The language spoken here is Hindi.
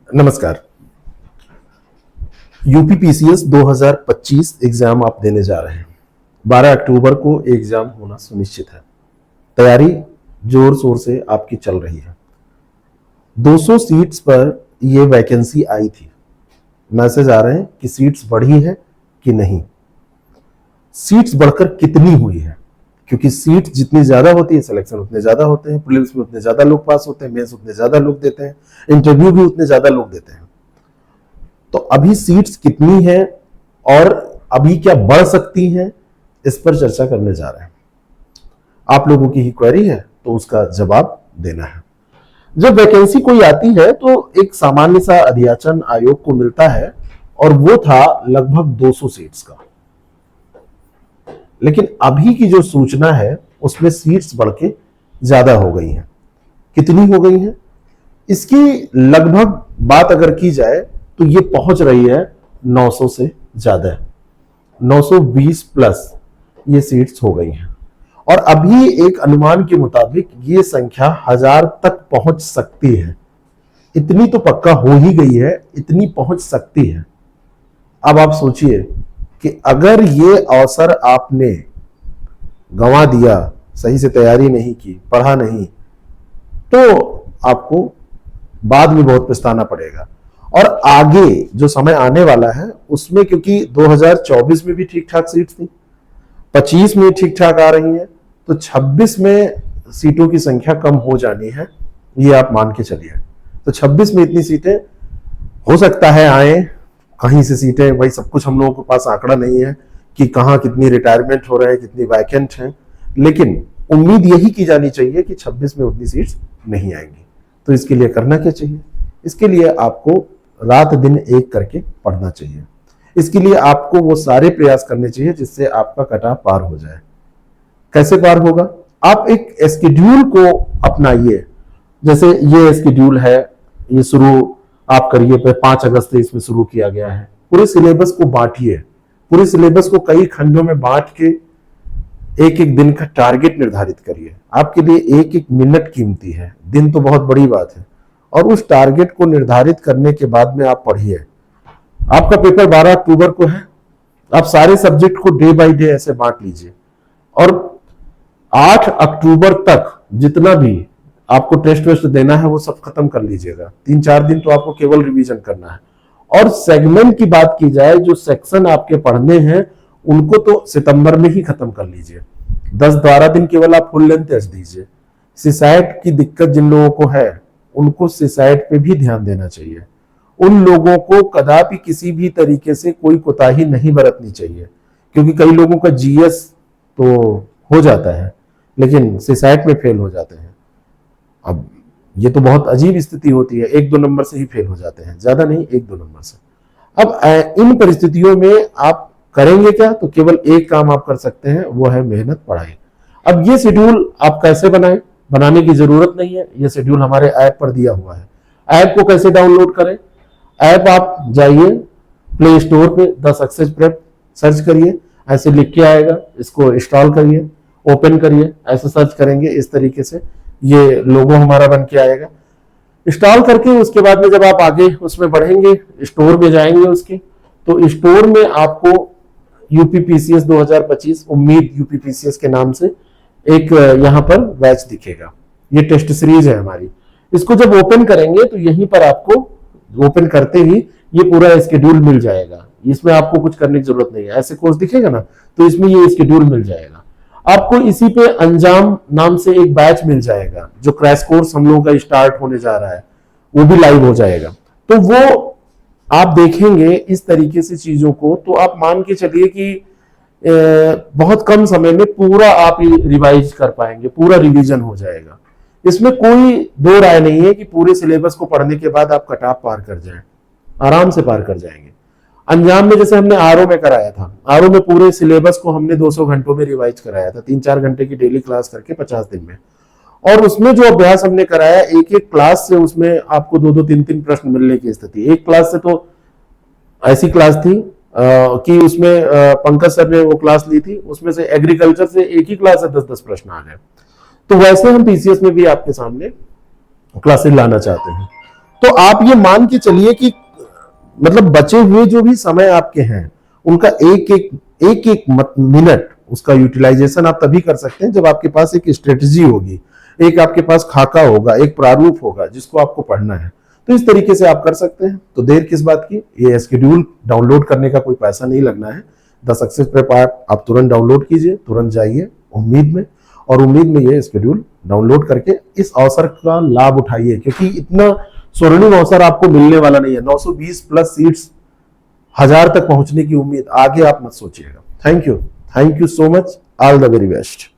नमस्कार। यूपीपीसीएस 2025 एग्जाम आप देने जा रहे हैं। 12 अक्टूबर को एग्जाम होना सुनिश्चित है। तैयारी जोर शोर से आपकी चल रही है। 200 सीट्स पर यह वैकेंसी आई थी। मैसेज आ रहे हैं कि सीट्स बढ़ी है कि नहीं, सीट्स बढ़कर कितनी हुई है, क्योंकि सीट जितनी ज्यादा होती है सिलेक्शन उतने ज्यादा होते हैं, प्रीलिम्स में उतने ज्यादा लोग पास होते हैं, मेंस उतने ज्यादा लोग देते हैं, इंटरव्यू भी उतने ज्यादा लोग देते हैं। तो अभी सीट्स कितनी है और अभी क्या बढ़ सकती हैं, इस पर चर्चा करने जा रहे हैं। आप लोगों की ही क्वेरी है तो उसका जवाब देना है। जब वैकेंसी कोई आती है तो एक सामान्य सा अधियाचन आयोग को मिलता है और वो था लगभग 200 सीट्स का। लेकिन अभी की जो सूचना है उसमें सीट्स बढ़ के ज्यादा हो गई हैं। कितनी हो गई हैं, इसकी लगभग बात अगर की जाए तो ये पहुंच रही है 900 से ज्यादा, 920 प्लस ये सीट्स हो गई हैं। और अभी एक अनुमान के मुताबिक ये संख्या 1000 तक पहुंच सकती है। इतनी तो पक्का हो ही गई है, इतनी पहुंच सकती है। अब आप सोचिए कि अगर ये अवसर आपने गंवा दिया, सही से तैयारी नहीं की, पढ़ा नहीं, तो आपको बाद में बहुत पछताना पड़ेगा। और आगे जो समय आने वाला है उसमें, क्योंकि 2024 में भी ठीक ठाक सीट्स थी, 25 में ठीक ठाक आ रही है, तो 26 में सीटों की संख्या कम हो जानी है, ये आप मान के चलिए। तो 26 में इतनी सीटें हो सकता है आए, कहीं से सीटें, वही सब कुछ हम लोगों के पास आंकड़ा नहीं है कि कहाँ कितनी रिटायरमेंट हो रहे हैं, कितनी वैकेंट हैं, लेकिन उम्मीद यही की जानी चाहिए कि 26 में उतनी सीट्स नहीं आएंगी। तो इसके लिए करना क्या चाहिए? इसके लिए आपको रात दिन एक करके पढ़ना चाहिए। इसके लिए आपको वो सारे प्रयास करने चाहिए जिससे आपका कट ऑफ पार हो जाए। कैसे पार होगा? आप एक स्केड्यूल को अपनाइए। जैसे ये स्केड्यूल है, ये शुरू आप करिए, 5 अगस्त से इसमें शुरू किया गया है। पूरे सिलेबस को बांटिए, पूरे सिलेबस को कई खंडों में बांट के एक एक दिन का टारगेट निर्धारित करिए। आपके लिए एक एक मिनट कीमती है, दिन तो बहुत बड़ी बात है। और उस टारगेट को निर्धारित करने के बाद में आप पढ़िए। आपका पेपर 12 अक्टूबर को है, आप सारे सब्जेक्ट को डे बाय डे ऐसे बांट लीजिए और 8 अक्टूबर तक जितना भी आपको टेस्ट वेस्ट देना है वो सब खत्म कर लीजिएगा। 3-4 दिन तो आपको केवल रिवीजन करना है। और सेगमेंट की बात की जाए, जो सेक्शन आपके पढ़ने हैं उनको तो सितंबर में ही खत्म कर लीजिए। 10-12 दिन केवल आप फुल लेंथ टेस्ट दीजिए। सिसाइट की दिक्कत जिन लोगों को है उनको सिसाइट पे भी ध्यान देना चाहिए। उन लोगों को कदापि किसी भी तरीके से कोई कोताही नहीं बरतनी चाहिए, क्योंकि कई लोगों का जीएस तो हो जाता है लेकिन सिसाइट में फेल हो जाते हैं। अब ये तो बहुत अजीब स्थिति होती है, 1-2 नंबर से ही फेल हो जाते हैं, ज्यादा नहीं, 1-2 नंबर से। अब इन परिस्थितियों में आप करेंगे क्या? तो केवल एक काम आप कर सकते हैं, वो है मेहनत, पढ़ाई। अब ये शेड्यूल आप कैसे बनाएं? बनाने की जरूरत नहीं है, ये शेड्यूल हमारे ऐप पर दिया हुआ है। ऐप को कैसे डाउनलोड करें? ऐप आप जाइए प्ले स्टोर पे, द सक्सेस प्रेप सर्च करिए, ऐसे लिख के आएगा, इसको इंस्टॉल करिए, ओपन करिए, ऐसे सर्च करेंगे इस तरीके से ये लोगो हमारा बन के आएगा। इंस्टॉल करके उसके बाद में जब आप आगे उसमें बढ़ेंगे, स्टोर में जाएंगे उसके, तो स्टोर में आपको यूपीपीसीएस 2025 उम्मीद यूपीपीसीएस के नाम से एक यहाँ पर बैच दिखेगा। ये टेस्ट सीरीज है हमारी। इसको जब ओपन करेंगे तो यहीं पर आपको ओपन करते ही ये पूरा स्केड्यूल मिल जाएगा। इसमें आपको कुछ करने की जरूरत नहीं है। ऐसे कोर्स दिखेगा ना, तो इसमें ये स्केड्यूल मिल जाएगा आपको। इसी पे अंजाम नाम से एक बैच मिल जाएगा, जो क्रैश कोर्स हम लोगों का स्टार्ट होने जा रहा है, वो भी लाइव हो जाएगा। तो वो आप देखेंगे इस तरीके से चीजों को, तो आप मान के चलिए कि बहुत कम समय में पूरा आप रिवाइज कर पाएंगे, पूरा रिवीजन हो जाएगा। इसमें कोई दो राय नहीं है कि पूरे सिलेबस को पढ़ने के बाद आप कट ऑफ पार कर जाएं, आराम से पार कर जाएंगे। अंजाम में जैसे हमने आरओ में कराया था, आरओ में पूरे सिलेबस को हमने 200 घंटों में रिवाइज कराया था, 3-4 घंटे की डेली क्लास करके 50 दिन में। और उसमें जो अभ्यास हमने कराया, एक एक क्लास से उसमें आपको 2-2, 3-3 प्रश्न मिलने की स्थिति। एक क्लास से तो ऐसी क्लास थी कि उसमें पंकज सर ने वो क्लास ली थी, उसमें से एग्रीकल्चर से एक ही क्लास से 10-10 प्रश्न आ गए। तो वैसे हम पीसीएस में भी आपके सामने क्लासेस लाना चाहते हैं। तो आप ये मान के चलिए कि मतलब बचे हुए जो भी समय आपके हैं उनका एक एक मिनट उसका यूटिलाइजेशन आप तभी कर सकते हैं जब आपके पास एक स्ट्रेटजी होगी, एक आपके पास खाका होगा, एक प्रारूप होगा जिसको आपको पढ़ना है। तो इस तरीके से आप कर सकते हैं। तो देर किस बात की, ये शेड्यूल डाउनलोड करने का कोई पैसा नहीं लगना है। द सक्सेस प्रेप ऐप आप तुरंत डाउनलोड कीजिए, तुरंत जाइए उम्मीद में, और उम्मीद में ये शेड्यूल डाउनलोड करके इस अवसर का लाभ उठाइए, क्योंकि इतना स्वर्णिम अवसर आपको मिलने वाला नहीं है। 920 प्लस सीट्स, 1000 तक पहुंचने की उम्मीद, आगे आप मत सोचिएगा। Thank you so much, all the very best.